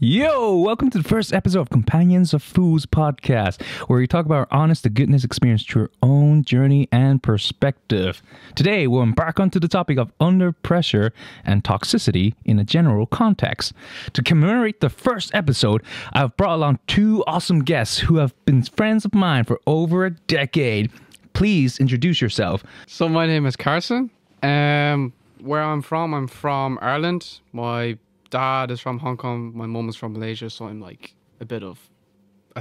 Yo, welcome to the first episode of Companions of Foods podcast, where we talk about our honest to goodness experience through our own journey and perspective. Today, we'll embark onto the topic of under pressure and toxicity in a general context. To commemorate the first episode, I've brought along two awesome guests who have been friends of mine for over a decade. Please introduce yourself. So my name is Carson. Where I'm from Ireland. My dad is from Hong Kong. My mum is from Malaysia, so I'm like a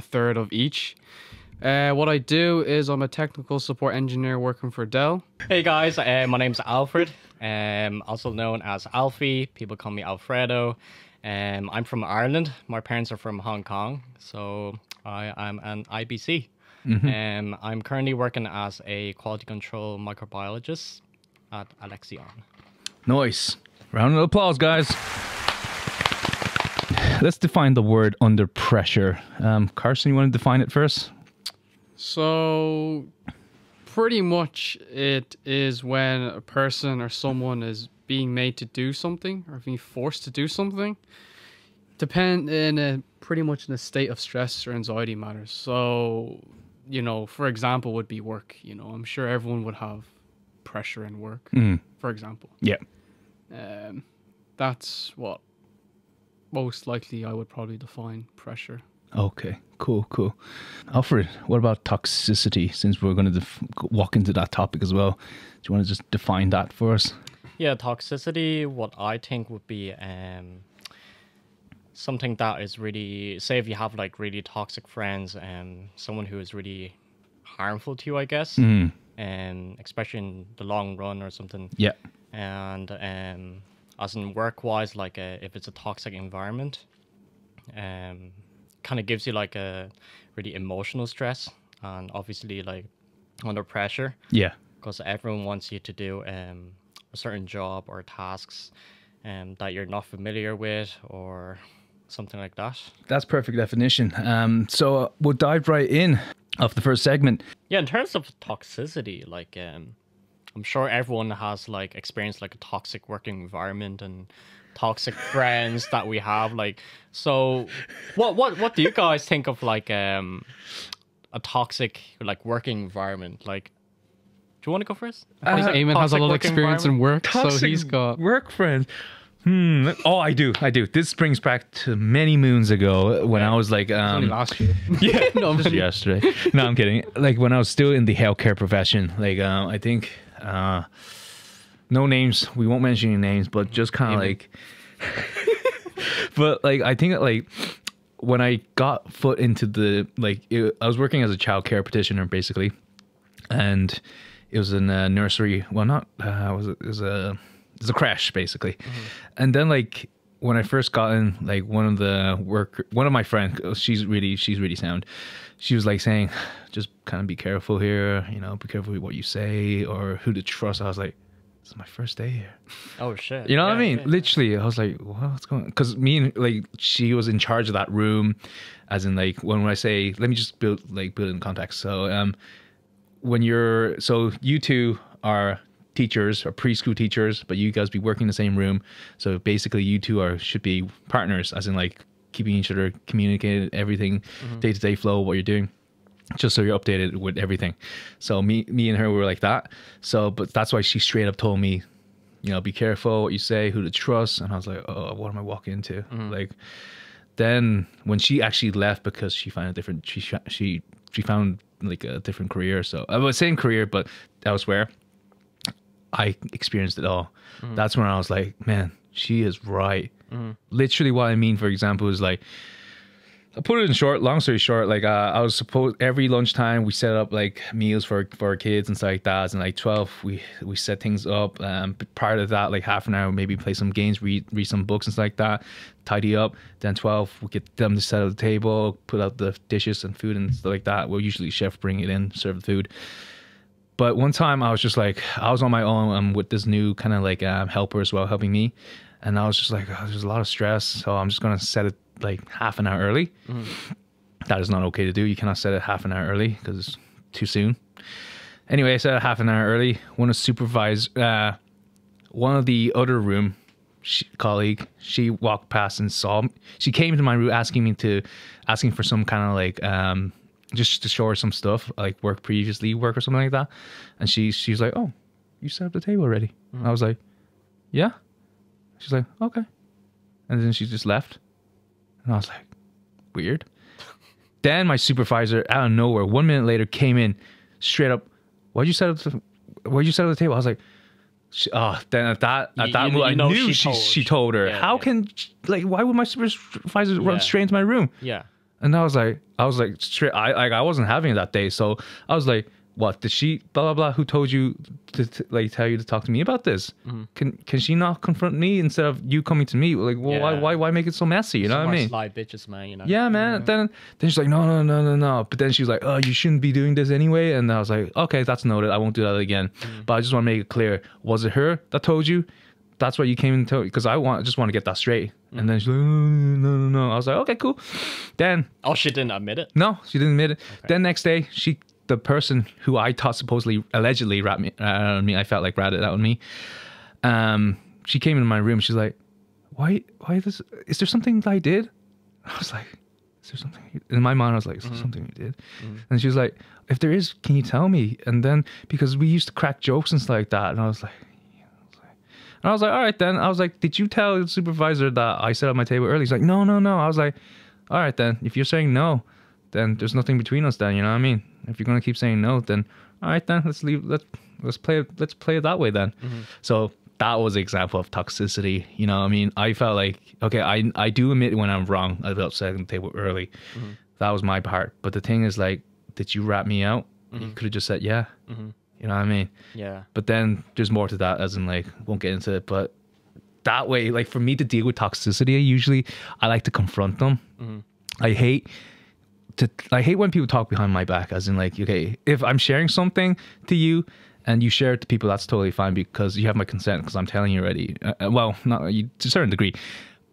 third of each. What I do is I'm a technical support engineer working for Dell. Hey guys, my name's Alfred, also known as Alfie. People call me Alfredo. I'm from Ireland. My parents are from Hong Kong, so I'm an IBC. I'm currently working as a quality control microbiologist at Alexion. Nice. Round of applause, guys. Let's define the word under pressure. Carson, you want to define it first? So pretty much it is when a person or someone is being made to do something or being forced to do something. Pretty much in a state of stress or anxiety matters. So, for example, would be work. I'm sure everyone would have pressure in work, for example. Yeah. That's what most likely I would probably define pressure. Okay, cool. Alfred, what about toxicity, since we're going to walk into that topic as well? Do you want to just define that for us? Yeah, toxicity, what I think would be something that is really, say if you have like really toxic friends and someone who is really harmful to you, I guess, especially in the long run or something. Yeah. And as in work-wise, like if it's a toxic environment, kind of gives you like a really emotional stress and obviously like under pressure. Yeah. Because everyone wants you to do a certain job or tasks that you're not familiar with or something like that. That's perfect definition. So we'll dive right in of the first segment. Yeah, in terms of toxicity, like I'm sure everyone has like experienced like a toxic working environment and toxic friends that we have. Like, so what do you guys think of like a toxic like working environment? Like, do you want to go first? Eamon has a lot of experience in work, so he's got work friends. Oh, I do. This brings back to many moons ago when I was like, only last year. Yeah, no, just yesterday. No, I'm kidding. Like when I was still in the healthcare profession, like I think, no names. We won't mention any names, but just kind of like, but like I think like when I got foot into the I was working as a child care practitioner basically, and it was in a nursery. Well, not it was a crash basically. And then like when I first got in, like one of my friends, she's really sound, she was like saying, just kind of be careful here, be careful with what you say or who to trust. I was like, this is my first day here. Oh shit. You know what I mean? Yeah. Literally, I was like, what's going on? Because she was in charge of that room, as in like when I say, let me just build in context. So you two are teachers or preschool teachers, but you guys be working in the same room. So basically you two should be partners, as in like keeping each other communicated, everything, day-to-day flow, what you're doing, just so you're updated with everything. So me and her were like that. So, but that's why she straight up told me, be careful what you say, who to trust. And I was like, oh, what am I walking into? Like, then when she actually left because she found a different, she found like a different career. So I was saying career, but elsewhere, I experienced it all. That's when I was like, man, she is right. Literally what I mean, for example, is like, I put it in short, long story short, like I was supposed every lunchtime we set up like meals for our kids and stuff like that. And like 12, we set things up. Prior to that, like half an hour, maybe play some games, read some books and stuff like that, tidy up. Then 12, we get them to set up the table, put out the dishes and food and stuff like that. We'll usually chef bring it in, serve the food. But one time I was just like, I was on my own with this new kind of like helper as well, helping me. And I was just like, there's a lot of stress. So I'm just going to set it like half an hour early. That is not okay to do. You cannot set it half an hour early because it's too soon. Anyway, I set it half an hour early. Want to supervise one of the other room colleague, she walked past and saw me. She came into my room asking for some kind of like just to show her some stuff like work or something like that. And she's like, "Oh, you set up the table already?" I was like, "Yeah." She's like, "Okay," and then she just left. And I was like, weird. Then my supervisor out of nowhere 1 minute later came in straight up. Why'd you set up the table? I was like, then at that moment, I knew she told her. How can, like, why would my supervisor run straight into my room? Yeah. And I was like straight. I wasn't having it that day, so I was like, what did she blah blah blah? Who told you to like tell you to talk to me about this? Can she not confront me instead of you coming to me? Like, well, why make it so messy? You know what I mean? Sly bitches, man. You know. Yeah, man. Then she's like, no. But then she was like, oh, you shouldn't be doing this anyway. And I was like, okay, that's noted. I won't do that again. But I just want to make it clear: was it her that told you? That's why you came and told? Because I just want to get that straight. And then she's like, no. I was like, okay, cool. Then she didn't admit it. No, she didn't admit it. Okay. Then next day, the person who I thought allegedly ratted me, I felt like ratted out on me. She came into my room. She's like, why this? Is there something that I did? I was like, is there something? In my mind, I was like, is there something you did? And she was like, if there is, can you tell me? And then, because we used to crack jokes and stuff like that. And I was like, all right then. I was like, did you tell the supervisor that I set up my table early? He's like, no. I was like, all right then. If you're saying no, then there's nothing between us then, you know what I mean? If you're gonna keep saying no, then all right then, let's play it that way then. So that was an example of toxicity, you know what I mean? I felt like, okay, I do admit when I'm wrong about setting the table early. That was my part. But the thing is, like, did you rat me out? You could have just said yeah. You know what I mean? Yeah. But then there's more to that, as in, like, won't get into it, but that way, like, for me to deal with toxicity, I like to confront them. I hate when people talk behind my back, as in, like, okay, if I'm sharing something to you and you share it to people, that's totally fine because you have my consent, because I'm telling you already. Well, not to a certain degree.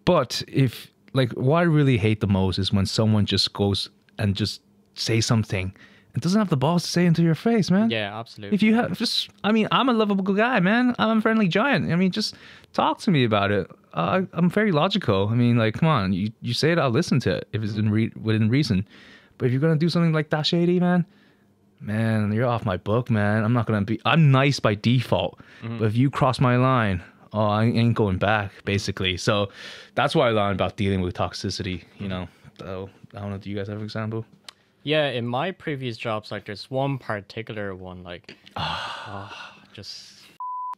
But if, like, what I really hate the most is when someone just goes and just say something and doesn't have the balls to say it to your face, man. Yeah, absolutely. If you have I'm a lovable guy, man. I'm a friendly giant. I mean, just talk to me about it. I'm very logical. I mean, like, come on, you say it, I'll listen to it if it's within reason. But if you're gonna do something like that shady, man, you're off my book, man. I'm nice by default. But if you cross my line, I ain't going back, basically. So that's why I learned about dealing with toxicity, you know. So I don't know, do you guys have an example? Yeah, in my previous jobs, like, there's one particular one, like, just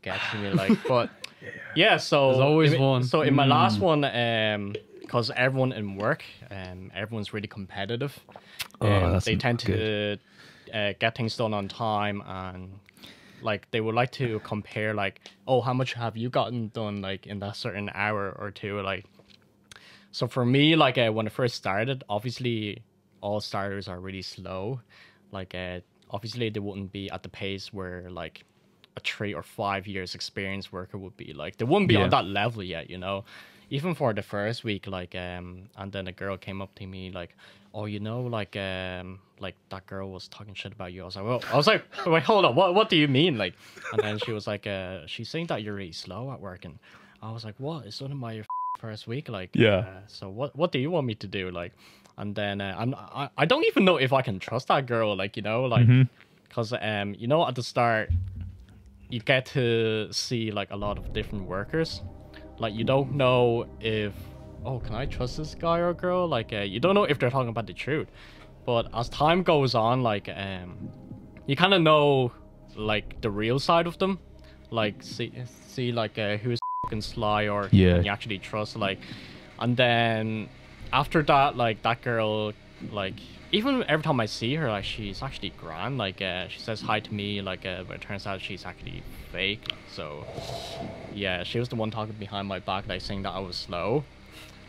gets me, like, but yeah, so there's always one. So in my last one, because everyone in work, everyone's really competitive. They tend to get things done on time, and, like, they would like to compare, like, oh, how much have you gotten done, like, in that certain hour or two, like. So for me, like, when I first started, obviously all starters are really slow. Like, obviously they wouldn't be at the pace where, like, a 3 or 5 years experienced worker would be. Like, they wouldn't be on that level yet, you know. Even for the first week, like, and then a girl came up to me like, oh, you know, like that girl was talking shit about you. I was like, wait, hold on, what do you mean? Like, and then she was like, she's saying that you're really slow at work, and I was like, what? It's only my first week, like, so what do you want me to do, like? And then I don't even know if I can trust that girl, like, you know, like, because you know, at the start you get to see, like, a lot of different workers. Like, you don't know if, oh, can I trust this guy or girl? Like, you don't know if they're talking about the truth. But as time goes on, like, you kind of know, like, the real side of them. Like, see like, who's fucking sly or you actually trust, like. And then after that, like, that girl, like, even every time I see her, like, she's actually grand. Like, she says hi to me, like, but it turns out she's actually fake. So yeah, she was the one talking behind my back, like, saying that I was slow.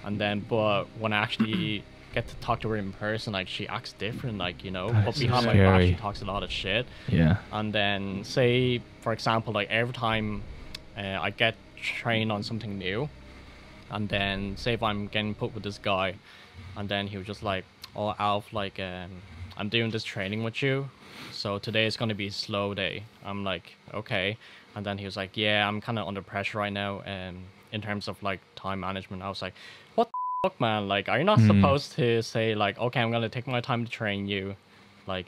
And then, but when I actually get to talk to her in person, like, she acts different, like, you know. But behind my back, she talks a lot of shit. Yeah. And then, say, for example, like, every time I get trained on something new, and then say if I'm getting put with this guy, and then he was just like, oh, Alf, like, I'm doing this training with you, so today is going to be a slow day. I'm like, okay. And then he was like, yeah, I'm kind of under pressure right now, in terms of like time management. I was like, what the fuck, man? Like, are you not supposed to say like, okay, I'm gonna take my time to train you? Like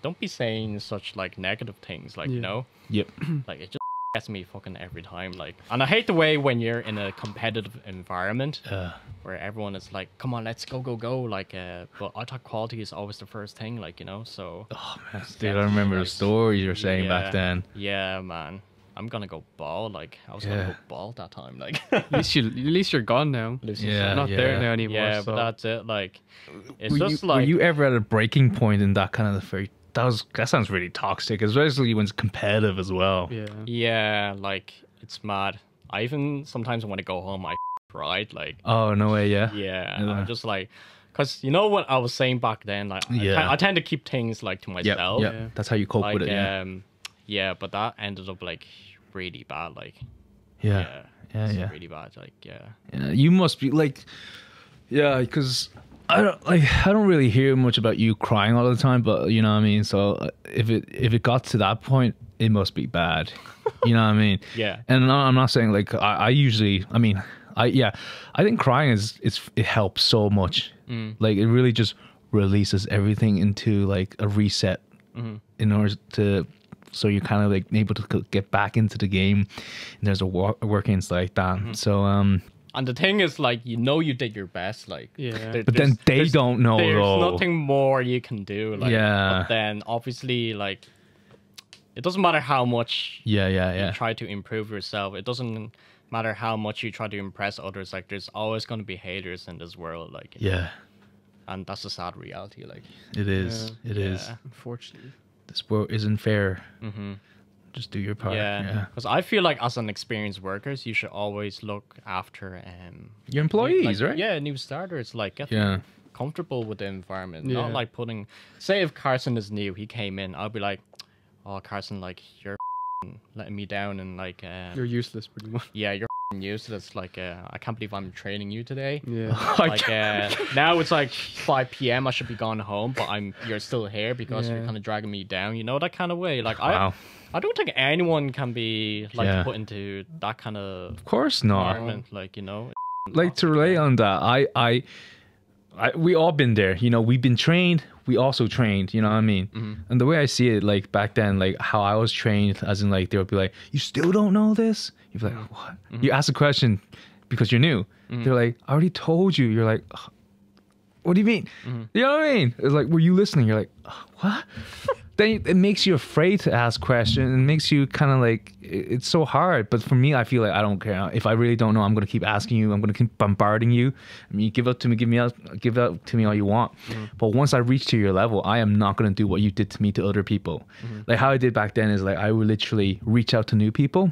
don't be saying such like negative things, like, you know? Yep. Like, it just gets me fucking every time. Like, and I hate the way when you're in a competitive environment where everyone is like, come on, let's go. Like, but I thought quality is always the first thing, like, you know? So Oh man, dude, I remember the stories you were saying back then. Yeah, man. I'm gonna go ball. Like, I was gonna go ball that time. Like, At least you're gone now. Yeah, Not there now anymore. yeah, so. but that's it. Like, it's Were just you, like, were you ever at a breaking point in that kind of very? That sounds really toxic, especially when it's competitive as well. Yeah. yeah, like, it's mad. I even sometimes want to go home. I cried. Like, Oh no way, yeah. yeah, Yeah. I'm just like, cause you know what I was saying back then. Like, I tend to keep things like to Yep, myself. yep. Yeah. That's how you cope Like, with it. Yeah, yeah, but that ended up like really bad. Like, yeah, yeah, it's yeah. really bad. Like, yeah. Yeah, you must be like, yeah, because I don't really hear much about you crying all the time, but you know what I mean. So if it got to that point, it must be bad. You know what I mean? Yeah. And I'm not saying like I usually. I mean, I think crying it helps so much. Like, it really just releases everything into like a reset in order to. So you're kind of like able to get back into the game, and there's a workings like that. So And the thing is, like, you know, you did your best, like, Yeah. but then they don't know there's though. nothing more you can do, like, Yeah. But then obviously, like, it doesn't matter how much Yeah. you try to improve yourself. It doesn't matter how much you try to impress others. Like, there's always going to be haters in this world, like, you know? Yeah, And that's a sad reality, like. it is. It is. Yeah. Unfortunately. This world isn't fair. Just do your part. Yeah, because I feel like as an experienced workers, you should always look after Your employees, like, right? Yeah, new starters, like, get Yeah. comfortable with the environment. Yeah. Not like putting, say if Carson is new, he came in, I'll be like, oh, Carson, like, you're letting me down, and like, You're useless, pretty much. yeah, you're useless. Like, I can't believe I'm training you today. Yeah. Like, now it's like 5 p.m. I should be gone home, but you're still here because you're Yeah. kind of dragging me down. You know, that kind of way. Like, Wow. I don't think anyone can be like Yeah. put into that kind of Of course not. environment. Like, you know, Like, to relate on that, we all been there. You know, we've been trained. We also trained. You know what I mean? And the way I see it, like back then, like how I was trained, as in like they would be like, "You still don't know this?" You'd be like, "What?" You ask a question because you're new. They're like, "I already told you." You're like, "Ugh, what do you mean?" You know what I mean? It's like, were you listening? You're like, what? Then it makes you afraid to ask questions. It makes you kind of like, it's so hard. But for me, I feel like I don't care. If I really don't know, I'm going to keep asking you. I'm going to keep bombarding you. I mean, give up to me, give up to me all you want. But once I reach to your level, I am not going to do what you did to me to other people. Like how I did back then is like, I would literally reach out to new people.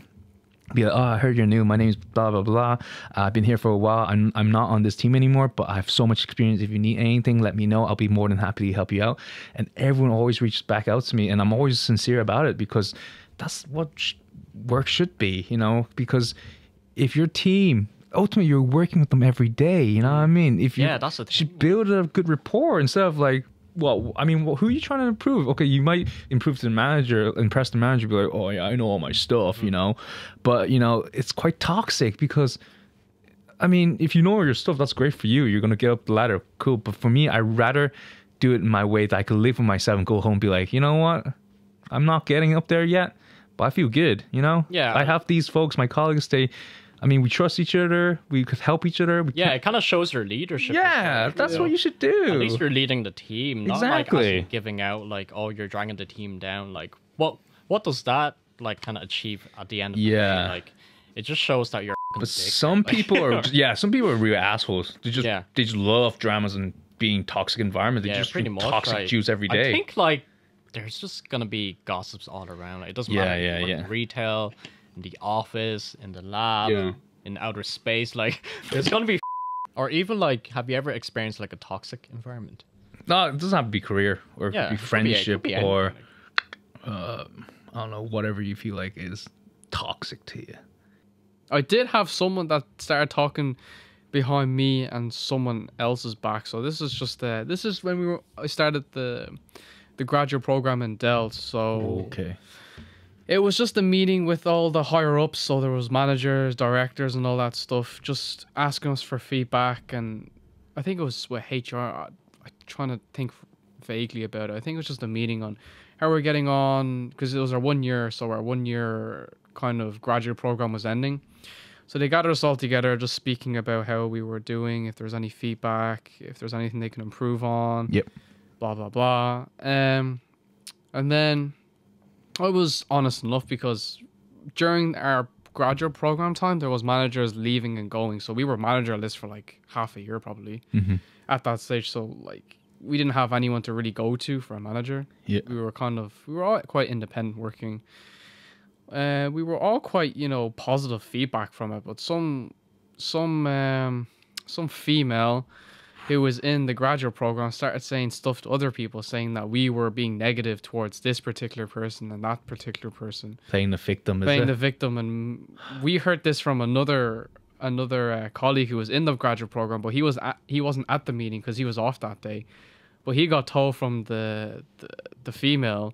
Be like, oh, I heard you're new. My name's blah, blah, blah. I've been here for a while. I'm not on this team anymore, but I have so much experience. If you need anything, let me know. I'll be more than happy to help you out. And everyone always reaches back out to me. And I'm always sincere about it because that's what work should be, you know? Because if your team, ultimately, you're working with them every day, you know what I mean? If you that's the thing. should build a good rapport instead of like, well, I mean, who are you trying to improve? Okay, you might improve to the manager, impress the manager, be like, oh yeah, I know all my stuff, you know, but you know, it's quite toxic because, I mean, if you know your stuff, that's great for you. You're gonna get up the ladder, cool. But for me, I'd rather do it in my way that I could live with myself and go home and be like, you know what, I'm not getting up there yet, but I feel good, you know. Yeah. I have these folks, my colleagues. I mean, we trust each other. We could help each other. Yeah, it kind of shows your leadership. Yeah, that's what you should do. At least you're leading the team, not Exactly. like actually giving out like, oh, you're dragging the team down. Like, what does that like kind of achieve at the end of the day? Like, it just shows that you're. But some people are, some people are real assholes. They just love dramas and being toxic environment. They just pretty drink much, toxic like, juice every day. I think like there's just gonna be gossips all around. Like, it doesn't matter. if you work in retail, in the office, in the lab, in outer space. Like, there's gonna be. Or even like, have you ever experienced like a toxic environment? No, it doesn't have to be career or Yeah, be it could be friendship anything, or like. I don't know, whatever you feel like is toxic to you. I did have someone that started talking behind me and someone else's back. So this is just this is when I started the graduate program in Dell. So Okay. It was just a meeting with all the higher ups, so there was managers, directors, and all that stuff, just asking us for feedback. And I think it was with HR. I'm trying to think vaguely about it. I think it was just a meeting on how we're getting on, because it was our 1 year, so our 1 year kind of graduate program was ending. So they gathered us all together, just speaking about how we were doing, if there's any feedback, if there's anything they can improve on. Yep. Blah blah blah. And then I was honest enough, because during our graduate program time, there was managers leaving and going. So we were managerless for like half a year probably at that stage. So like we didn't have anyone to really go to for a manager. Yeah. We were all quite independent working. We were all quite, positive feedback from it. But some female who was in the graduate program started saying stuff to other people, saying that we were being negative towards this particular person and that particular person. Playing the victim, And we heard this from another colleague who was in the graduate program, but he wasn't at the meeting because he was off that day. But he got told from the female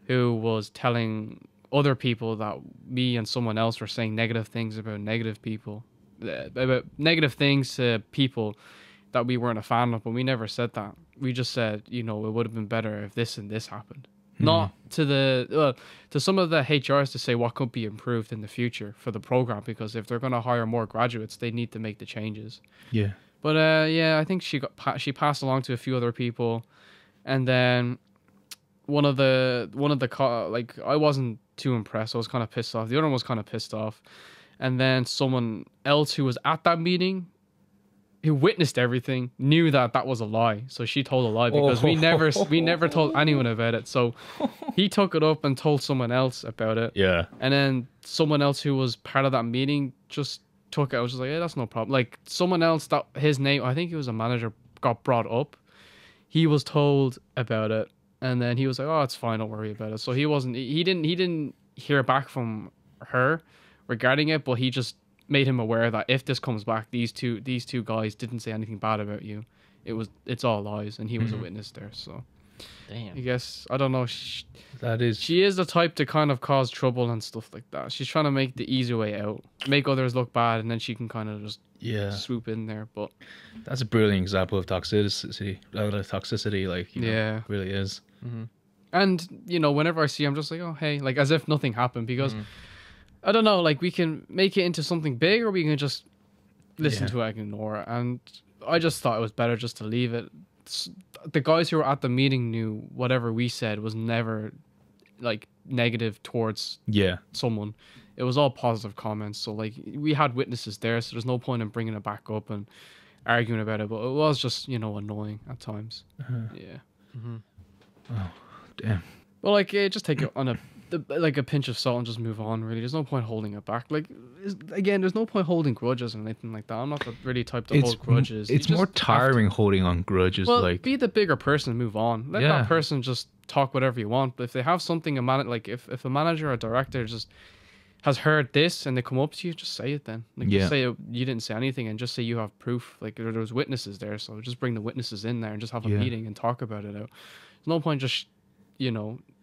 who was telling other people that me and someone else were saying negative things about negative people, about negative things to people that we weren't a fan of, but we never said that. We just said, it would have been better if this and this happened. Not to some of the HRs to say what could be improved in the future for the program, because if they're going to hire more graduates, they need to make the changes. Yeah. But I think she passed along to a few other people, and then one of the I wasn't too impressed. I was kind of pissed off. The other one was kind of pissed off, and then someone else who was at that meeting, who witnessed everything, knew that was a lie. So she told a lie, because we never told anyone about it. So he took it up and told someone else about it. Yeah. And then someone else who was part of that meeting just took it. I was just like, yeah, that's no problem. Like someone else that his name, I think he was a manager, got brought up. He was told about it, and then he was like, oh, it's fine, don't worry about it. So he didn't hear back from her regarding it, but he just made him aware that if this comes back, these two guys didn't say anything bad about you. It's all lies, and he was a witness there. So, damn. I guess I don't know. She is the type to kind of cause trouble and stuff like that. She's trying to make the easy way out, make others look bad, and then she can kind of just swoop in there. But that's a brilliant example of toxicity. Like it really is. Mm-hmm. And whenever I see, I'm just like, oh hey, like as if nothing happened, because. I don't know, like we can make it into something big, or we can just listen to it and ignore it. And I just thought it was better just to leave it. The guys who were at the meeting knew whatever we said was never like negative towards someone. It was all positive comments. So like we had witnesses there, so there's no point in bringing it back up and arguing about it. But it was just annoying at times. Yeah. Mm-hmm. Oh damn. Well, like just take it on a pinch of salt and just move on. Really, there's no point holding it back. Like again, there's no point holding grudges or anything like that. I'm not the really type to hold grudges. It's more tiring holding on grudges. Well, like be the bigger person and move on. Let that person just talk whatever you want. But if they have something if a manager or director just has heard this and they come up to you, just say it then. Like just say you didn't say anything, and just say you have proof. Like there was witnesses there, so just bring the witnesses in there and just have a meeting and talk about it out. There's no point just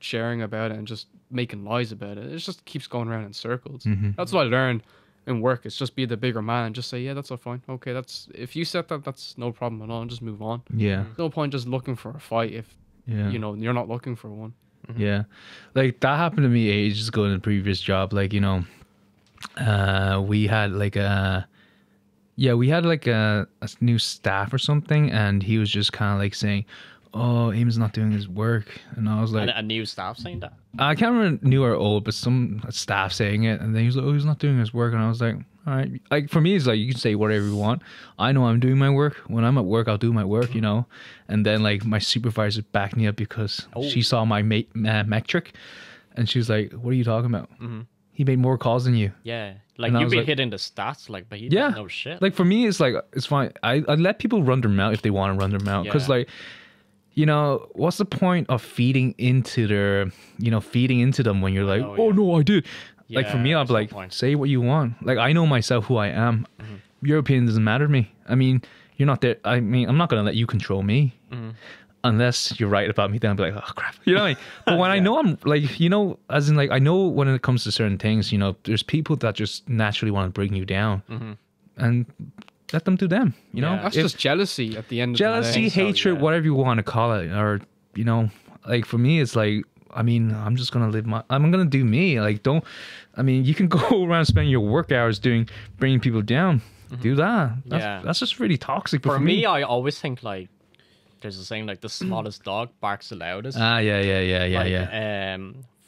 sharing about it and just making lies about it. It just keeps going around in circles. That's what I learned in work. It's just be the bigger man and just say, yeah, that's all fine. Okay, if you said that, that's no problem at all, and just move on. Yeah. There's no point just looking for a fight if you're not looking for one. Yeah. Like that happened to me ages ago in a previous job. Like, we had like a new staff or something, and he was just kind of like saying, oh, Eamon's not doing his work. And I was like... A new staff saying that? I can't remember new or old, but some staff saying it. And then he was like, oh, he's not doing his work. And I was like, all right. Like, for me, it's like, you can say whatever you want. I know I'm doing my work. When I'm at work, I'll do my work, And then, like, my supervisor backed me up because she saw my metric. And she was like, what are you talking about? He made more calls than you. Yeah. Like, you've been hitting the stats, like, but he doesn't know shit. Like, for me, it's like, it's fine. I let people run their mouth if they want to run their mouth. Because, like... what's the point of feeding into them when you're like, no, I did. Yeah, like for me, I'm like, say what you want. Like, I know myself who I am. Your opinion doesn't matter to me. I mean, you're not there. I mean, I'm not going to let you control me. unless you're right about me, then I'll be like, oh crap, you know what I mean? But when I know I'm like, you know, as in like, I know when it comes to certain things, you know, there's people that just naturally want to bring you down, and let them do them, you know. That's just jealousy at the end of the day. Jealousy, hatred, whatever you want to call it, or you know, like for me, it's like, I mean, I'm just gonna I'm gonna do me. Like, don't. I mean, you can go around spending your work hours bringing people down. Do that. That's just really toxic. But for me, I always think like there's a saying like the smallest dog barks the loudest. Yeah.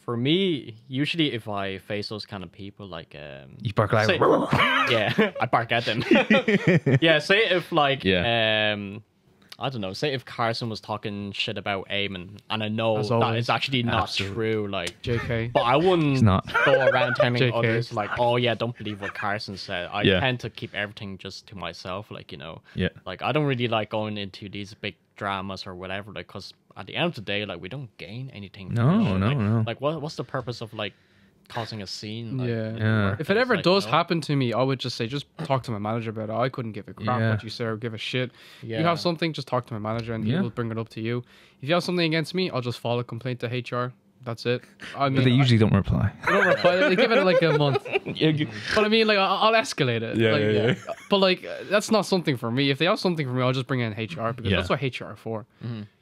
For me, usually if I face those kind of people, like You bark loud. yeah, I bark at them. Yeah, say if like I don't know, say if Carson was talking shit about Eamon, and I know that is actually not true, like JK. but I wouldn't go around telling JK. others like, oh yeah, don't believe what Carson said. I tend to keep everything just to myself, like, you know. Yeah. Like, I don't really like going into these big dramas or whatever, like, because at the end of the day, like, we don't gain anything. No. Like, what's the purpose of, like, causing a scene? Like, Yeah. If it ever like, does happen to me, I would just say, just talk to my manager about it. I couldn't give a crap what you say or give a shit. Yeah. You have something, just talk to my manager and he will bring it up to you. If you have something against me, I'll just file a complaint to HR. That's it. I mean, But they usually don't reply. They don't reply. They give it like a month. But I mean, like, I'll escalate it. Yeah. But like, that's not something for me. If they have something for me, I'll just bring in HR because that's what HR are for.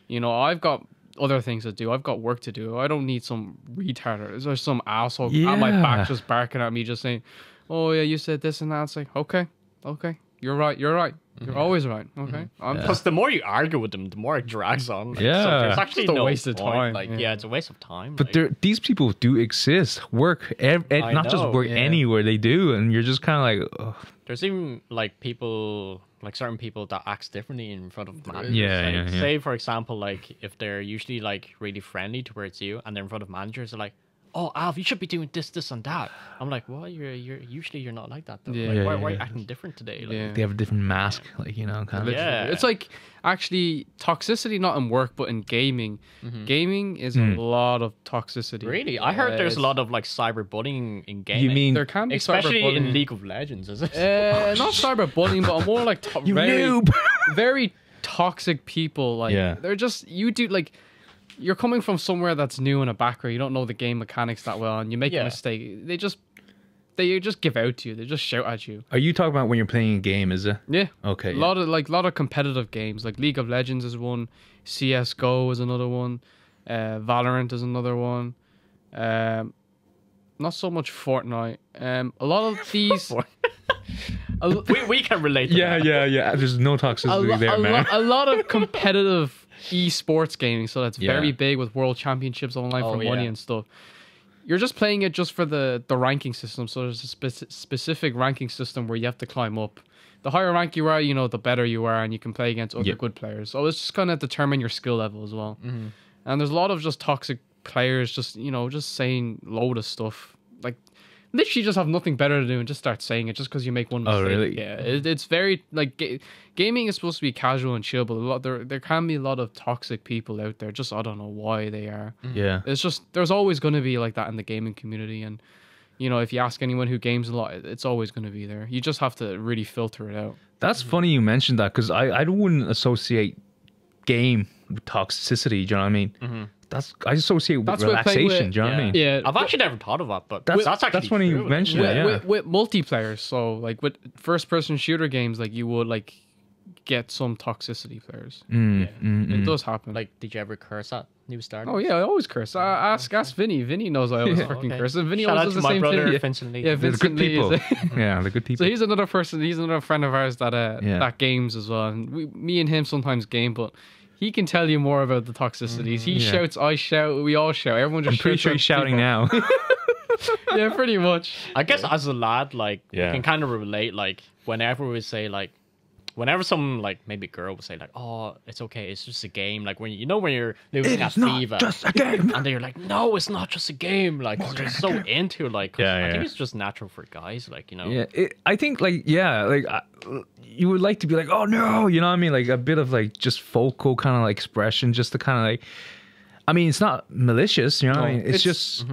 You know, I've got other things to do. I've got work to do. I don't need some retard or some asshole at my back just barking at me, just saying, "Oh yeah, you said this and that." It's like, okay, you're right. You're always right. Okay. Because the more you argue with them, the more it drags on. Like, so Yeah. there's actually Just a no waste of point. time. Like, yeah, it's a waste of time. But like, these people do exist. Work, not just work anywhere. They do, and you're just kind of like, ugh. there's even like people, like certain people that acts differently in front of managers. Yeah. Say for example, like if they're usually like really friendly towards you, and they're in front of managers, they're like, "Oh, Alf, you should be doing this, and that." I'm like, "Well, you're usually you're not like that though. Like, why are you acting different today?" Like, They have a different mask, like, you know, kind of. Yeah. It's like actually toxicity, not in work, but in gaming. Gaming is a lot of toxicity. Really, I heard there's a lot of like cyberbullying in gaming. You mean There can be especially cyberbullying. in League of Legends, is it? Not cyberbullying, but more like you noob? very toxic people. Like they're just you're coming from somewhere that's new in a background. You don't know the game mechanics that well, and you make a mistake. They just give out to you. They just shout at you. Are you talking about when you're playing a game? Is it? Yeah. Okay. A lot of competitive games, like League of Legends is one, CS:GO is another one, Valorant is another one. Not so much Fortnite. A lot of these. we can relate to that. Yeah. There's no toxicity there, man. A lot of competitive esports gaming, so that's very big with world championships online for money and stuff. You're just playing it just for the ranking system. So there's a specific ranking system where you have to climb up. The higher rank you are, you know, the better you are, and you can play against other good players. So it's just gonna determine your skill level as well. And there's a lot of just toxic players, just saying load of stuff, like literally just have nothing better to do and just start saying it just because you make one mistake. Oh, really? Yeah, it's very like gaming is supposed to be casual and chill, but there can be a lot of toxic people out there. Just I don't know why they are. Yeah. It's just there's always going to be like that in the gaming community, and you know if you ask anyone who games a lot, it's always going to be there. You just have to really filter it out. That's funny you mentioned that because I wouldn't associate game with toxicity. Do you know what I mean? I associate with relaxation. Do you know what I mean? Yeah, I've actually never thought of that, but That's actually when you true. mentioned it. Yeah. with multiplayer. So like with first person shooter games, like you would like get some toxicity players. It does happen. Like, did you ever curse at new starters? Oh yeah, I always curse. Ask Vinny. Vinny knows I always freaking curse. And Vinny Shout out always to does the my same brother, thing. Vincent Lee. Yeah, They're Vincent good Lee people. is Yeah, they're good people. So he's another person. He's another friend of ours that games as well. And me and him sometimes game, but he can tell you more about the toxicities. He shouts, I shout, we all shout. Everyone just I'm pretty sure he's shouting now. Yeah, pretty much. I guess as a lad, like, Yeah. you can kind of relate, like, whenever we say, like, whenever some, like, maybe girl would say, like, oh, it's okay, it's just a game. Like, when you're losing at FIFA. just a game. And then you're like, no, it's not just a game. Like, they're so into, like, 'cause I think it's just natural for guys, like, you know. Yeah, I think you would like to be like, oh no, you know what I mean? Like a bit of like just vocal kind of like expression, just to kind of like, I mean, it's not malicious, you know what I mean? It's just,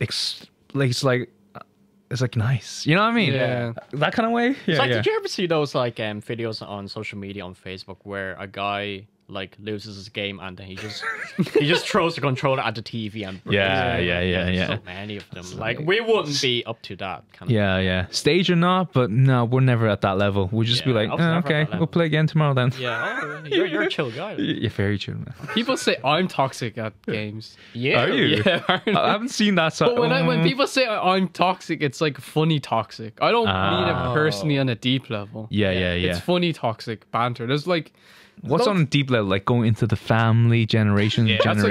it's like nice, you know what I mean? Yeah. That kind of way. Yeah, It's like, did you ever see those like videos on social media on Facebook where a guy like loses his game and then he just throws the controller at the TV and breaks Yeah, it. yeah. So many of them. Like we wouldn't be up to that kind of. Yeah. Stage or not, but no, we're never at that level. We'll just be Yeah, like, I was never at okay, that level. we'll play again tomorrow then. Yeah, oh, you're a chill guy. You're very chill, man. People say I'm toxic at games. Yeah, Are you? Yeah, aren't I haven't seen that side. But when people say I'm toxic, it's like funny toxic. I don't mean it personally on a deep level. Yeah. It's funny toxic banter. There's like What's on a deep level, like going into the family generation? that's is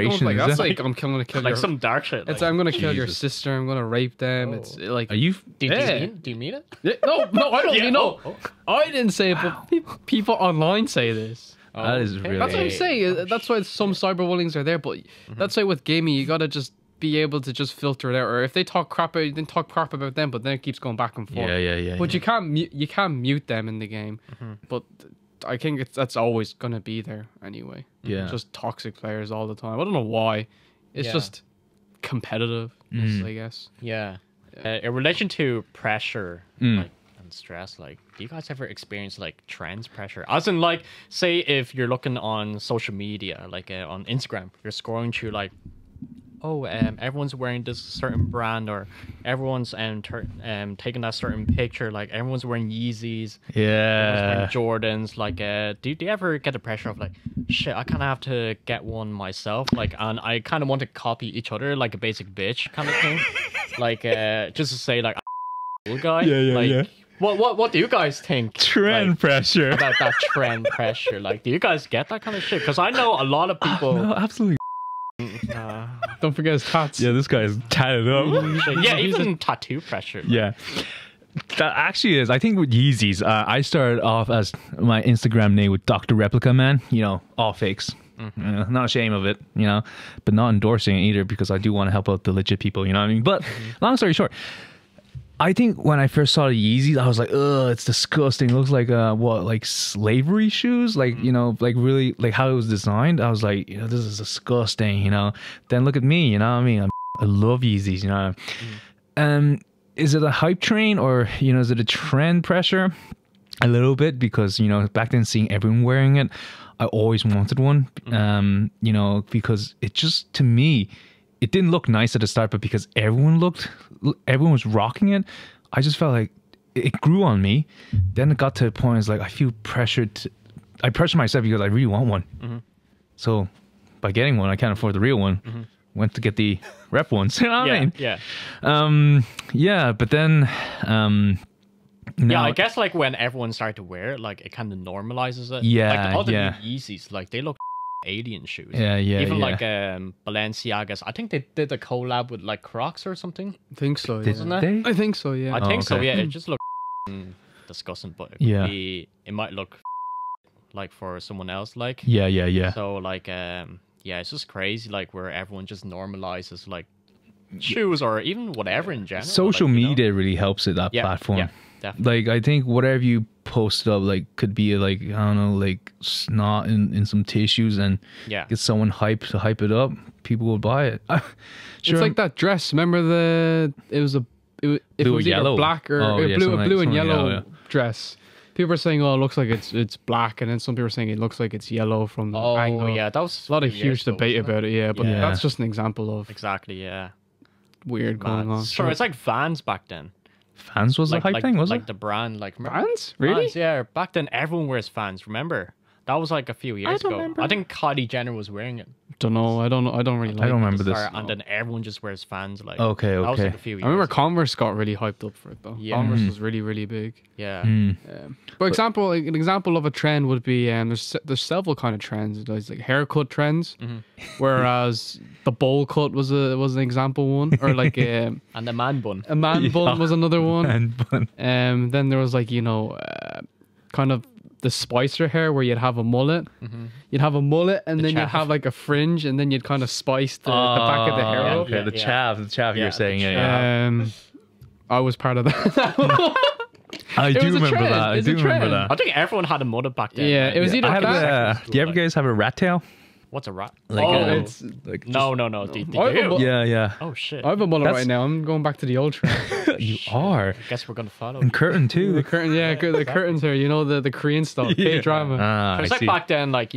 like it? I'm gonna kill like your, some dark shit. it's Like, I'm gonna kill your Jesus. sister. I'm gonna rape them. It's like Are you? do yeah. you mean it? No, I don't Yeah, mean no. oh. I didn't say it, but people online say this. That is Okay. really. That's what I'm saying. That's why some cyberbullyings are there. But that's why with gaming, you gotta just be able to just filter it out. Or if they talk crap about you, then talk crap about them. But then it keeps going back and forth. Yeah. But you can't mute them in the game. But I think that's always gonna be there anyway. Yeah. Just toxic players all the time. I don't know why. It's Yeah. just competitive, I guess. Yeah. In relation to pressure like, and stress, like, do you guys ever experience like trends pressure? As in, like, say if you're looking on social media, like on Instagram, you're scrolling through like, oh, everyone's wearing this certain brand, or everyone's taking that certain picture, like everyone's wearing Yeezys, Yeah. Jordans. Like, do you ever get the pressure of like, shit, I kind of have to get one myself, like, and I kind of want to copy each other, like a basic bitch kind of thing, like, just to say like, I'm a cool guy. Like, What do you guys think? Trend like, pressure. about that trend pressure? Like, do you guys get that kind of shit? Because I know a lot of people. No, absolutely. Don't forget his tats. Yeah, this guy's tatted up. Yeah, even tattoo pressure. Like, Yeah. That actually is. I think with Yeezys, I started off as my Instagram name with Dr. Replica Man. You know, all fakes. Not ashamed of it, you know, but not endorsing it either because I do want to help out the legit people, you know what I mean? But long story short, I think when I first saw the Yeezys, I was like, ugh, it's disgusting. It looks like, like slavery shoes? Like, you know, like really, like how it was designed. I was like, you know, this is disgusting, you know? Then look at me, you know what I mean? I love Yeezys, you know? Is it a hype train or, you know, is it a trend pressure? A little bit because, you know, back then seeing everyone wearing it, I always wanted one, you know, because it just, to me, it didn't look nice at the start, but because everyone was rocking it, I just felt like it grew on me. Then it got to a point, it's like, I feel pressured. I pressure myself because I really want one. So by getting one, I can't afford the real one. Went to get the rep ones. You know what I mean? Yeah. But then, Yeah, I guess like when everyone started to wear it, like it kind of normalizes it. Yeah, like the other yeah. new Yeezys, like they look alien shoes. Yeah. Even yeah. like Balenciagas. I think they did a collab with like Crocs or something. I think so. Did Yeah. they? I think so. Yeah. I think so. okay. Yeah, it just looked disgusting, but Yeah. it might look like for someone else. Like Yeah. so like yeah, it's just crazy. Like where everyone just normalizes like shoes or even whatever in general. Social like, you know? media really helps it, that Yeah, platform. yeah, definitely. Like I think whatever you post up, like could be like, I don't know, like snot in some tissues and Yeah. get someone hype to hype it up, people will buy it. It's like that dress. Remember it was Blue either yellow. black or Oh, yeah, blue something and like yellow yellow, dress. People are saying, "Oh, it looks like it's black," and then some people are saying it looks like it's yellow from the Oh angle. yeah, that was A lot of a few years huge ago, debate wasn't it? about it. Yeah, but Yeah. that's just an example of Exactly, yeah. weird going on. Sure, it's like Vans back then. Fans was a hype thing, was like it? the brand, like remember? Vans? Really? Vans, yeah, back then everyone wears Vans. Remember? That was like a few years don't ago. remember. I think Kylie Jenner was wearing it. Don't know. I don't know. I don't really. Like I don't it. remember this. And then everyone just wears Vans. Like Okay, That was okay. like a few years. I remember ago. Converse got really hyped up for it though. Yeah. Converse was really, really big. Yeah. For example, like, an example of a trend would be there's several kind of trends. There's like haircut trends, whereas the bowl cut was an example one, or like And the man bun. a man bun was another one. And Then there was like kind of the Spicer hair where you'd have a mullet. You'd have a mullet, and then you'd chav. have like a fringe, and then you'd kind of spice the back of the hair up. Okay, the chav Yeah, you're saying, the yeah. I was part of that. I It do was a remember trend. that. I It's a do remember trend. that. I think everyone had a mullet back then. Yeah, right? it was either I had that- do you ever guys have a rat tail? What's a rat? Like, oh, it's Like no. Did I have a you? mu- yeah. Oh shit. I have a mullet That's- right now. I'm going back to the old trend. You are. Guess we're gonna follow. And curtain too. The curtain, yeah, the curtains are, the Korean stuff, K drama. Ah, I It's like see. back then, like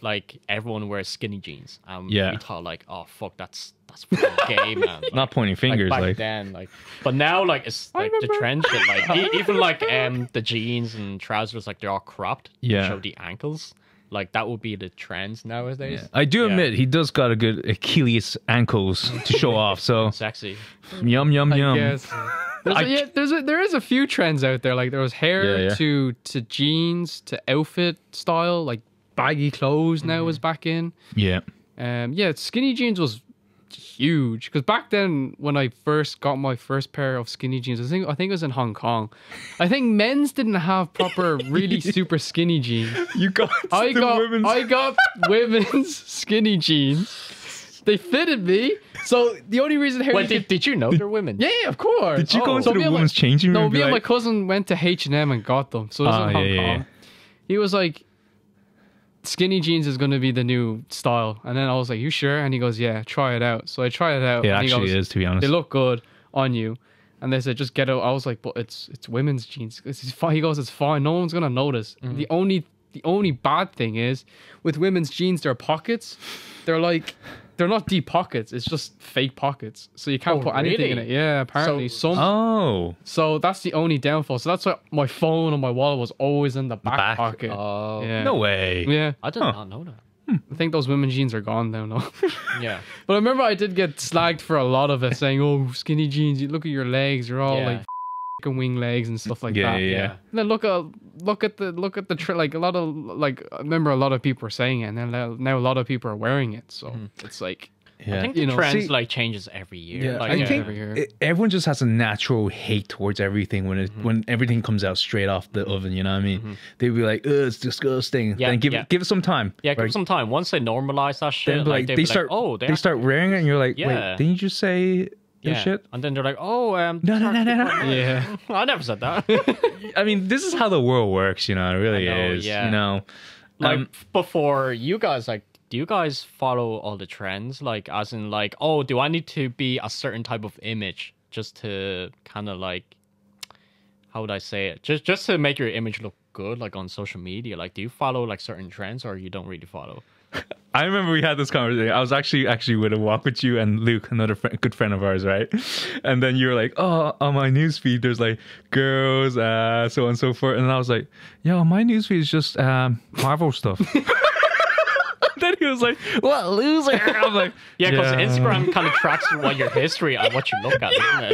like everyone wears skinny jeans. Yeah. We thought like, oh fuck, that's fucking gay, man. Like, Not pointing fingers, back like. then, like, but now like it's like the trend shit, like even like the jeans and trousers, like they're all cropped to Yeah. show the ankles. Like that would be the trends nowadays. I do Yeah. admit he does got a good Achilles ankles to show off. So Sexy. yum yum yum. Yes. There is a few trends out there. Like there was hair Yeah. to jeans to outfit style. Like baggy clothes now is back in. Yeah. Yeah, skinny jeans was huge because back then when I first got my first pair of skinny jeans, I think it was in Hong Kong. I think men's didn't have proper really super skinny jeans. You got I got women's skinny jeans. They fitted me. So the only reason Wait, did you know they're women? yeah, of course. Did you go into So the me and women's changing room? No, and be me and my like, cousin went to H&M and got them. So it was in Hong Kong. He was like, skinny jeans is going to be the new style. And then I was like, you sure? And he goes, yeah, try it out. So I tried it out. It and he actually goes, is, to be honest. They look good on you. And they said, just get out. I was like, but it's women's jeans. It's fine. He goes, it's fine. No one's going to notice. The only bad thing is with women's jeans, their pockets, they're not deep pockets. It's just fake pockets. So you can't put anything in really? it. Yeah, apparently. Oh. So that's the only downfall. So that's why my phone and my wallet was always in the back pocket. Oh, Yeah. No way. Yeah. I did not know that. I think those women jeans are gone now, no? Yeah. But I remember I did get slagged for a lot of it, saying, oh, skinny jeans, you look at your legs, you're all Yeah. like chicken wing legs and stuff like Yeah, that. yeah. And then look at the like a lot of like I remember a lot of people were saying it, and then now a lot of people are wearing it. So it's like Yeah. I think You the know, trends see- like changes every year. Yeah, Like, I think every year. everyone just has a natural hate towards everything when everything comes out straight off the oven. You know what I mean? They'd be like, "Ugh, it's disgusting." Yeah, Then give yeah. it some time. yeah, give right? it some time. Once they normalize that shit, Then like they'd they be start like, oh, they start wearing it, and you're like, "Wait, Yeah. didn't you just say this shit?" And then they're like, oh, No. yeah. I never said that. I mean, this is how the world works. You know, it really I know, is. yeah. You know, Like before, you guys like, do you guys follow all the trends? Like, as in, like, oh, do I need to be a certain type of image just to kind of like, how would I say it? Just to make your image look good, like on social media. Like, do you follow like certain trends, or you don't really follow? I remember we had this conversation. I was actually with a walk with you and Luke, another good friend of ours, right? And then you were like, "Oh, on my newsfeed, there's like girls, so on and so forth." And I was like, "Yo, my newsfeed is just Marvel stuff." Then he was like, "What loser?" I'm like, Yeah, because Instagram kind of tracks what your history and what you look at, isn't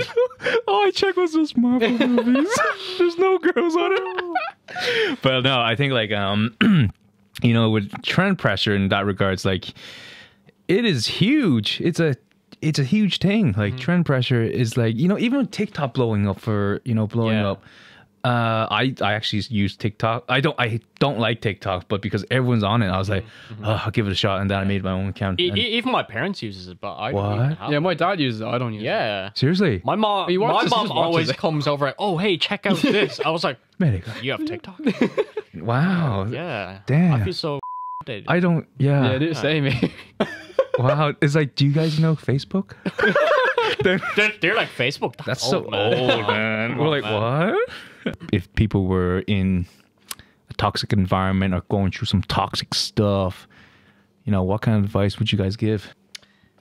it? All I check was those Marvel movies. There's no girls on it. But no, I think like you know, with trend pressure in that regards, like it is huge. It's a huge thing. Like trend pressure is like, you know, even with TikTok blowing up Yeah. up. I actually use TikTok. I don't like TikTok, but because everyone's on it, I was like, oh, I'll give it a shot, and then I made my own account. And- Even my parents uses it, but I don't What? even have Yeah, it. my dad uses it. I don't use it. Yeah. Seriously, My mom, He watches- my he mom just watches always it. comes over. Oh, hey, check out this. I was like, Medical. you have TikTok? Wow. Yeah. Damn. I feel so updated. I don't. Yeah, Yeah. do the same. Wow. It's like, do you guys know Facebook? They're like Facebook. That's so old, man. old, man. Come We're on, like, man. what? If people were in a toxic environment or going through some toxic stuff, you know, what kind of advice would you guys give?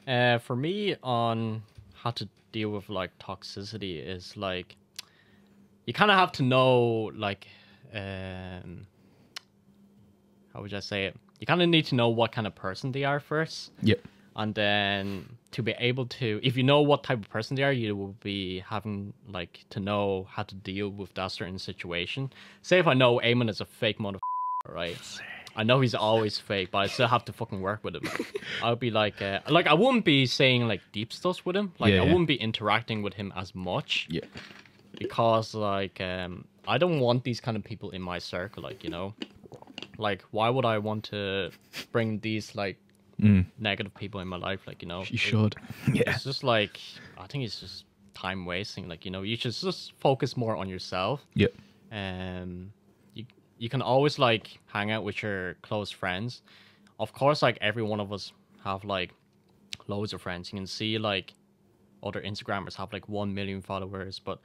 For me, on how to deal with like toxicity is like, you kind of have to know like, how would I say it? You kind of need to know what kind of person they are first. Yep. And then to be able to, if you know what type of person they are, you will be having like to know how to deal with that certain situation. Say if I know Eamon is a fake motherfucker, right? I know he's always fake, but I still have to fucking work with him. I'll be like I wouldn't be saying like deep stuff with him. Like Yeah, I yeah. wouldn't be interacting with him as much. Yeah. Because like I don't want these kind of people in my circle. Like, you know, like why would I want to bring these like negative people in my life? Like, you know, You should. Yeah. it's just like, I think it's just time wasting. Like, you know, you should just focus more on yourself. Yep. You can always like hang out with your close friends. Of course, like every one of us have like loads of friends. You can see like other Instagrammers have like 1 million followers, but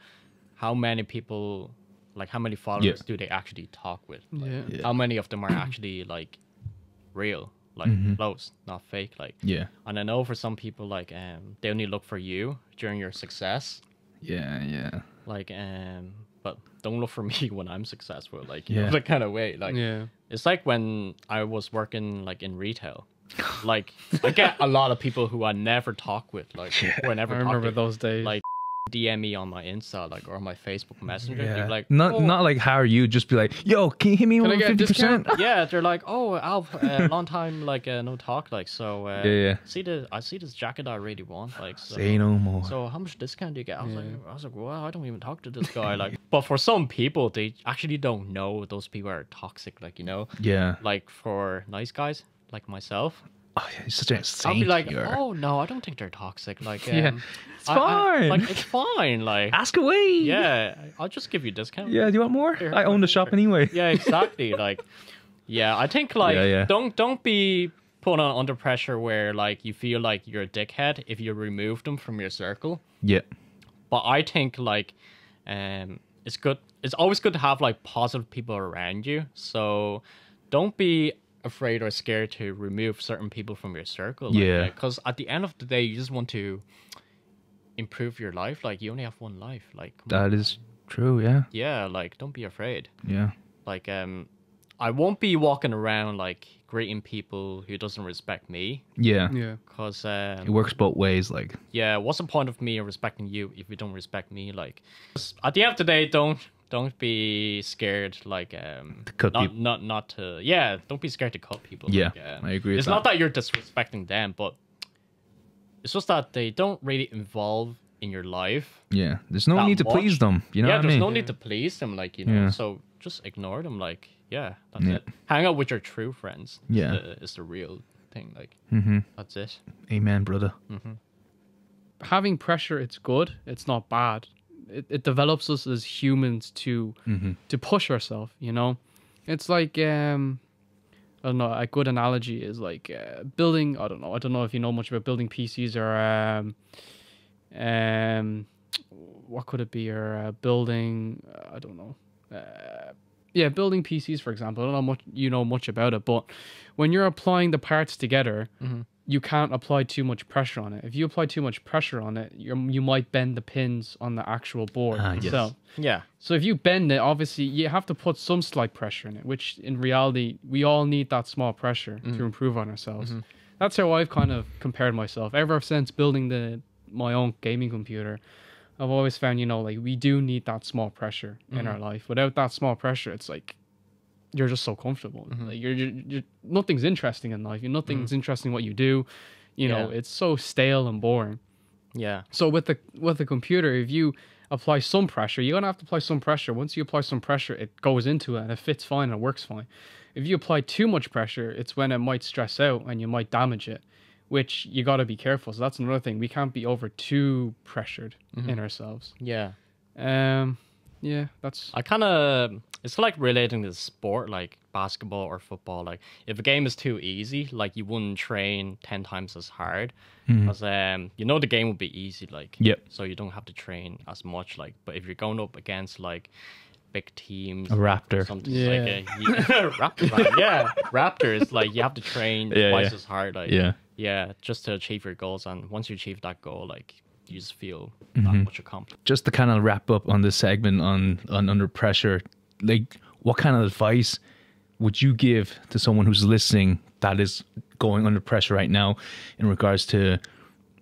how many people, like how many followers Yeah. do they actually talk with? Like, Yeah. how many of them are actually like real, like close, not fake. Like, Yeah. and I know for some people, like, they only look for you during your success. Yeah. Like, but don't look for me when I'm successful. Like, you Yeah. know, that kind of way. Like, Yeah. it's like when I was working like in retail. Like, I get a lot of people who I never talk with, like, who I never I talk remember to, those days. like, DM me on my Insta, like, or my Facebook Messenger. Yeah. They're like, not "Oh." not like how are you? Just be like, yo, can you hit me Can I with get a 50%? discount? Yeah, they're like, oh, Alf, long time, like, no talk, like, so, Yeah. I see this jacket I really want, like, so, Say no more. so how much discount do you get? I was like, well, I don't even talk to this guy, like, but for some people, they actually don't know those people are toxic, like, you know, Yeah. like, for nice guys, like myself, Oh, yeah, it's such a I'll saint. be like, you are. oh, no, I don't think they're toxic, like, Yeah, it's fine. like, it's fine, like, Ask away. yeah, I'll just give you a discount. Yeah. Do you want more? I own the shop anyway. Yeah, exactly. Like, yeah, I think like Yeah. don't be put on under pressure where like you feel like you're a dickhead if you remove them from your circle. Yeah. But I think like, it's good. It's always good to have like positive people around you. So don't be afraid or scared to remove certain people from your circle. Like, Yeah. because at the end of the day, you just want to improve your life. Like you only have one life. Like come on. That is true. Yeah. Yeah. Like don't be afraid. Yeah. Like I won't be walking around like greeting people who doesn't respect me Yeah. Yeah. because It works both ways. Like, yeah, what's the point of me respecting you if you don't respect me? Like at the end of the day, don't be scared like to cut people. not to yeah, don't be scared to cut people. Yeah, Like, I agree with it's not that you're disrespecting them, but it's just that they don't really involve in your life. Yeah. There's no that need to much. please them. You know Yeah, what I there's mean? no need to please them, like, you know, Yeah. so just ignore them, like, yeah, that's Yeah. it. Hang out with your true friends. Yeah. Is the real thing, like, that's it. Amen, brother. Having pressure, it's good. It's not bad. It develops us as humans to push ourselves. You know, it's like I don't know. A good analogy is like building. I don't know if you know much about building PCs or what could it be, or building. I don't know. Yeah, building PCs, for example. I don't know much about it, but when you're applying the parts together, you can't apply too much pressure on it. If you apply too much pressure on it, you might bend the pins on the actual board Yes. itself. Yeah. So if you bend it, obviously you have to put some slight pressure in it, which in reality, we all need that small pressure to improve on ourselves. That's how I've kind of compared myself. Ever since building my own gaming computer, I've always found, like we do need that small pressure in our life. Without that small pressure, it's like you're just so comfortable. Like you're nothing's interesting in life. Nothing's interesting what you do. You know, it's so stale and boring. Yeah. So with the computer, if you apply some pressure, you're gonna have to apply some pressure. Once you apply some pressure, it goes into it and it fits fine and it works fine. If you apply too much pressure, it's when it might stress out and you might damage it, which you got to be careful. So that's another thing. We can't be over too pressured in ourselves. Yeah. Yeah, that's I kind of, it's like relating to sport, like basketball or football. Like if a game is too easy, like you wouldn't train 10 times as hard because the game would be easy, like Yep. so you don't have to train as much. Like, but if you're going up against like big teams, A raptor. something Yeah. like Raptor, right? Yeah, Raptors, like you have to train twice as hard, like Yeah. just to achieve your goals. And once you achieve that goal, like you just feel that much accomplished. Just to kind of wrap up on this segment on Under Pressure, like what kind of advice would you give to someone who's listening that is going under pressure right now in regards to,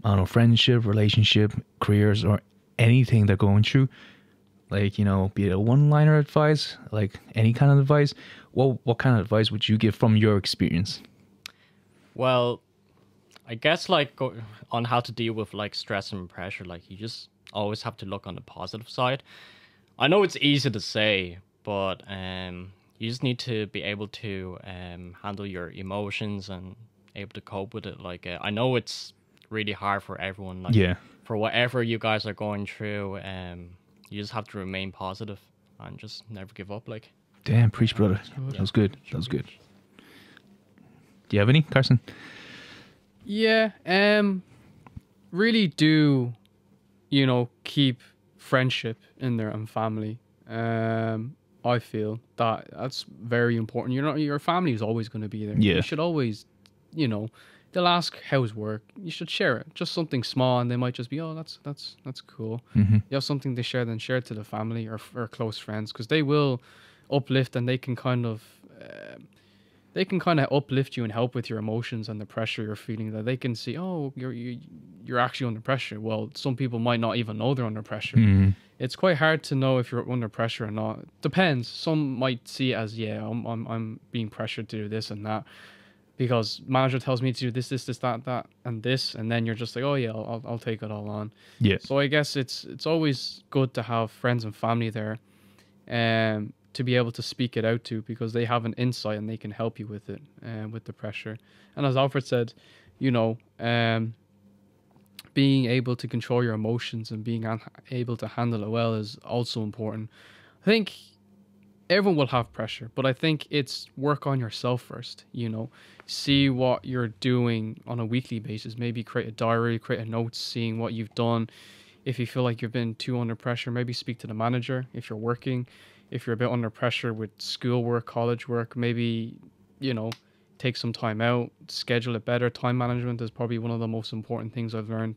I don't know, friendship, relationship, careers, or anything they're going through? Like, be it a one-liner advice, like any kind of advice. What kind of advice would you give from your experience? Well, I guess like on how to deal with like stress and pressure, like you just always have to look on the positive side. I know it's easy to say, but you just need to be able to handle your emotions and able to cope with it. Like I know it's really hard for everyone. Like, for whatever you guys are going through, you just have to remain positive and just never give up. Like, Damn, preach, brother. That was good. That was good. Do you have any, Carson? Yeah, really do, keep friendship in there and family. I feel that that's very important. Your family is always going to be there. Yeah. You should always, they'll ask how's work. You should share it. Just something small, and they might just be, oh, that's cool. You have something to share, then share it to the family or close friends, because they will uplift, and they can kind of uplift you and help with your emotions and the pressure you're feeling. That they can see, oh, you're actually under pressure. Well, some people might not even know they're under pressure. It's quite hard to know if you're under pressure or not. Depends. Some might see it as, yeah, I'm being pressured to do this and that, because manager tells me to do this, that, and this, and then you're just like, oh yeah, I'll take it all on. Yeah. So I guess it's always good to have friends and family there, to be able to speak it out to, because they have an insight and they can help you with it, with the pressure. And as Alfred said, being able to control your emotions and being able to handle it well is also important. I think everyone will have pressure, but I think it's work on yourself first. See what you're doing on a weekly basis. Maybe create a diary, create a note, seeing what you've done. If you feel like you've been too under pressure, maybe speak to the manager. If you're working, if you're a bit under pressure with schoolwork, college work, maybe, take some time out, schedule it better. Time management is probably one of the most important things I've learned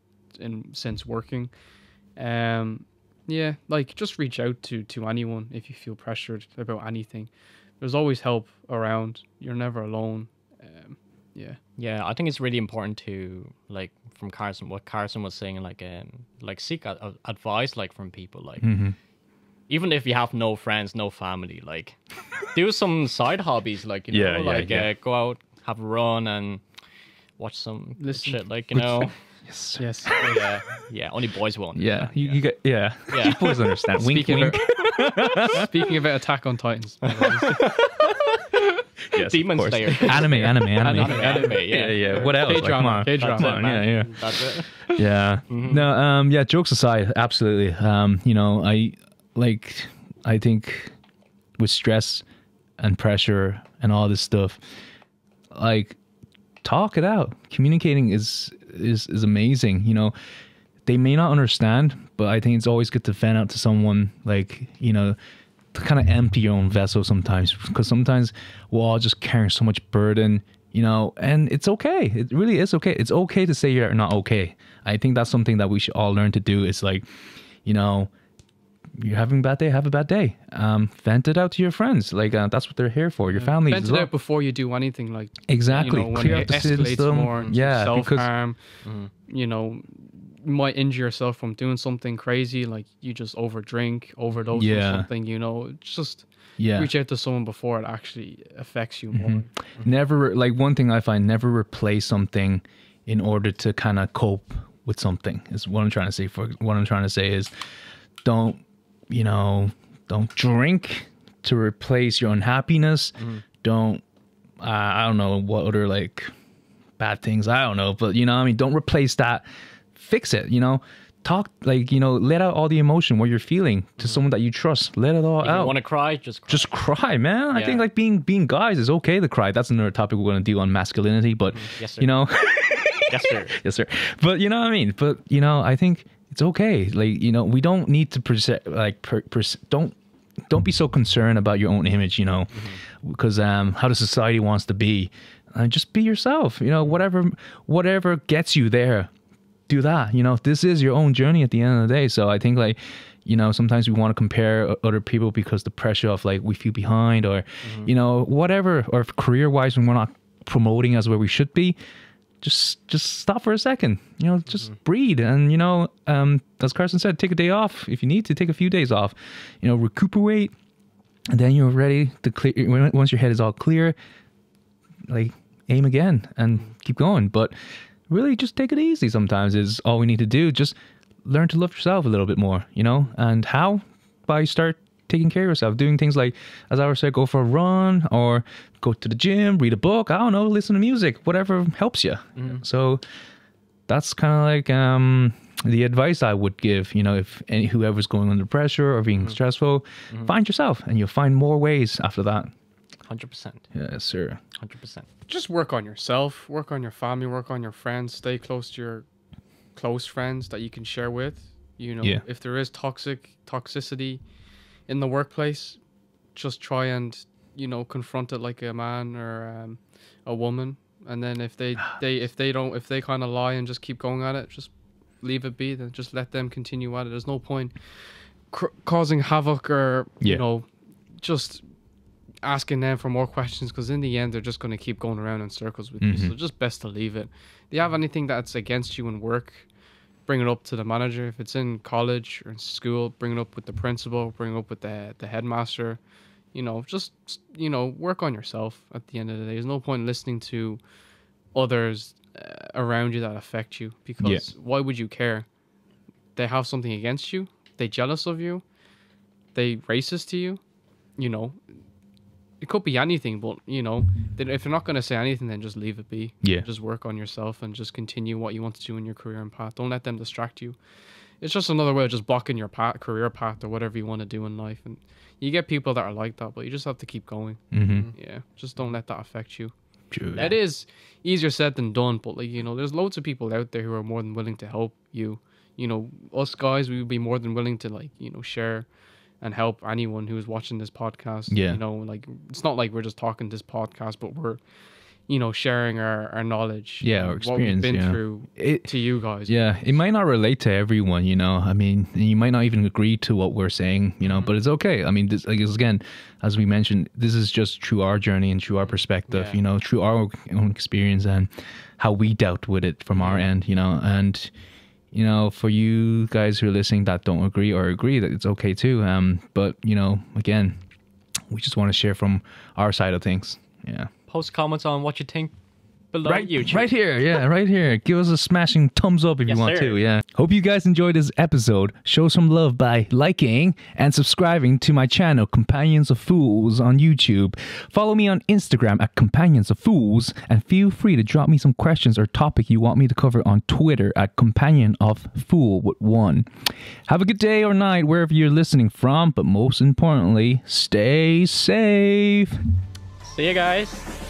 since working. Just reach out to anyone if you feel pressured about anything. There's always help around. You're never alone. Yeah, I think it's really important to, like, from Carson, what Carson was saying, seek advice, from people, even if you have no friends, no family, do some side hobbies, go out, have a run, and watch some shit, Yes. Yeah. Only boys will. Yeah. You get. Yeah. You boys understand. Wink, wink. Speaking about Attack on Titans. Yes, Demon Slayer. Anime. Yeah. What else? K-drama. Yeah. That's it. Yeah. No. Jokes aside, absolutely. I think with stress and pressure and all this stuff, talk it out. Communicating is amazing. They may not understand, but I think it's always good to vent out to someone, to kind of empty your own vessel sometimes, because sometimes we're all just carrying so much burden, and it's okay. It really is okay. It's okay to say you're not okay. I think that's something that we should all learn to do. Is you're having a bad day, have a bad day. Vent it out to your friends. That's what they're here for. Your family. Vent it out before you do anything. Exactly. When Clear it up the escalates system. more into self-harm, you might injure yourself from doing something crazy, like you just overdrink, overdose or something. Just reach out to someone before it actually affects you more. Never, one thing I find, never replace something in order to kind of cope with something, is what I'm trying to say. What I'm trying to say is, don't drink to replace your unhappiness. Don't, I don't know what other bad things, I don't know, but don't replace that. Fix it, talk, let out all the emotion, what you're feeling, to someone that you trust. Let it all out. If you want to cry, just cry, man. I think being guys is okay to cry. That's another topic we're going to do on masculinity, but yes, sir. Yes, sir. Yes, sir. But you know what I mean? But I think it's okay. We don't need to don't be so concerned about your own image, because how the society wants to be. Just be yourself. Whatever gets you there, do that. This is your own journey at the end of the day. So I think sometimes we want to compare other people because the pressure of we feel behind, or whatever, or career wise when we're not promoting as where we should be. Just stop for a second, just breathe. And, as Carson said, take a day off. If you need to, take a few days off, recuperate. And then you're ready to clear. Once your head is all clear, aim again and keep going. But really just take it easy sometimes is all we need to do. Just learn to love yourself a little bit more, and how? By start taking care of yourself, doing things like, as I said, go for a run or go to the gym, read a book, I don't know, listen to music, whatever helps you. So that's kind of the advice I would give, if whoever's going under pressure or being stressful, find yourself and you'll find more ways after that. 100%. Yes, sir. 100%. Just work on yourself, work on your family, work on your friends, stay close to your close friends that you can share with. If there is toxicity in the workplace, just try and, you know, confront it like a man or a woman. And then if they kind of lie and just keep going at it, just leave it be. Then just let them continue at it. There's no point causing havoc or you know, just asking them for more questions, because in the end they're just going to keep going around in circles with you. So just best to leave it. If you have anything that's against you in work, bring it up to the manager. If it's in college or in school, bring it up with the principal, bring it up with the headmaster. You know, just, you know, work on yourself at the end of the day. There's no point listening to others around you that affect you, because why would you care? They have something against you, they jealous of you, they racist to you, you know. It could be anything, but, you know, if they're not going to say anything, then just leave it be. Just work on yourself and just continue what you want to do in your career and path. Don't let them distract you. It's just another way of just blocking your career path or whatever you want to do in life. And you get people that are like that, but you just have to keep going. Yeah, just don't let that affect you. True. It is easier said than done, but, like, you know, there's loads of people out there who are more than willing to help you. You know, us guys, we would be more than willing to, like, you know, share and help anyone who's watching this podcast. You know, like, it's not like we're just talking this podcast, but we're, you know, sharing our knowledge. Our experience. What we've been through to you guys. It might not relate to everyone, you know. I mean, you might not even agree to what we're saying, you know, but it's okay. I mean, this, I guess, again, as we mentioned, this is just through our journey and through our perspective, you know, through our own experience and how we dealt with it from our end, you know. And, you know, for you guys who are listening that don't agree or agree, that it's okay too. But, you know, again, we just want to share from our side of things. Post comments on what you think below YouTube. Right here, right here. Give us a smashing thumbs up if you want to, Hope you guys enjoyed this episode. Show some love by liking and subscribing to my channel, Companions of Fools, on YouTube. Follow me on Instagram at Companions of Fools, and feel free to drop me some questions or topic you want me to cover on Twitter at Companion of Fool with 1. Have a good day or night wherever you're listening from, but most importantly, stay safe. See you guys.